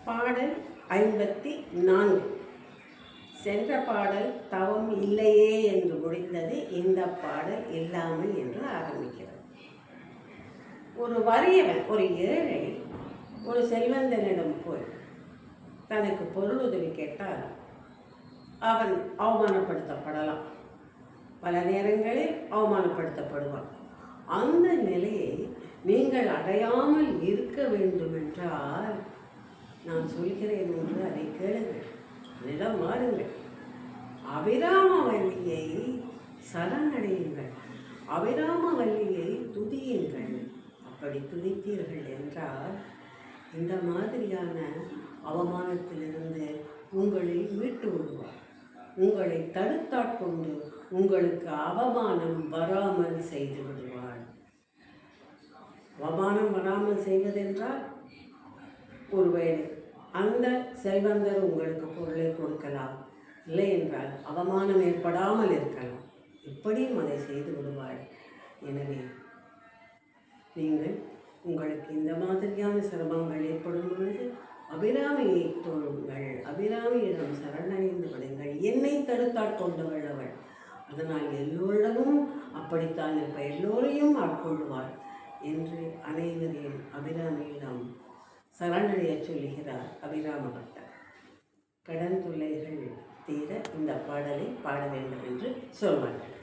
பாடல் 54. சென்ற பாடல் தவம் இல்லையே என்று முடிந்தது. இந்த பாடல் இல்லாமல் என்று ஆரம்பிக்கிறது. ஒரு வறியவன், ஒரு ஏழை, ஒரு செல்வந்தனிடம் போய் தனக்கு பொருளுதவி கேட்டால் அவன் அவமானப்படுத்தப்படலாம். பல நேரங்களில் அவமானப்படுத்தப்படுவான். அந்த நிலையை நீங்கள் அடையாமல் இருக்க வேண்டுமென்றால் நான் சொல்கிறேன் என்று அதை கேளுங்கள், நிலம் மாறுங்கள், அபிராமவல்லியை சரணடையுங்கள், அபிராமவல்லியை துதியுங்கள். அப்படி துதித்தீர்கள் என்றால் இந்த மாதிரியான அவமானத்திலிருந்து உங்களை மீட்டு விடுவார். உங்களை தடுத்தாட்கொண்டு உங்களுக்கு அவமானம் வராமல் செய்து விடுவார். அவமானம் வராமல் செய்வதென்றால் ஒருவேளை அந்த செல்வந்தர் உங்களுக்கு பொருளை கொடுக்கலாம், இல்லை என்றால் அவமானம் ஏற்படாமல் இருக்கலாம். இப்படியும் அதை செய்து விடுவாள். எனவே நீங்கள் உங்களுக்கு இந்த மாதிரியான சிரமங்கள் ஏற்படும் பொழுது அபிராமியை தோழுங்கள், அபிராமியிடம் சரணடைந்து விடுங்கள். என்னை தடுத்தாட்கொண்டவள் அவள், அதனால் எல்லோரிடமும் அப்படித்தான் இருப்பார், எல்லோரையும் ஆட்கொள்வார் என்று அனைவரையும் அபிராமியிடம் சரணடைய சொல்லுகிறார் அபிராம பட்டர். கடன் தொல்லைகள் தீர இந்த பாடலை பாட வேண்டும் என்று சொல்வார்கள்.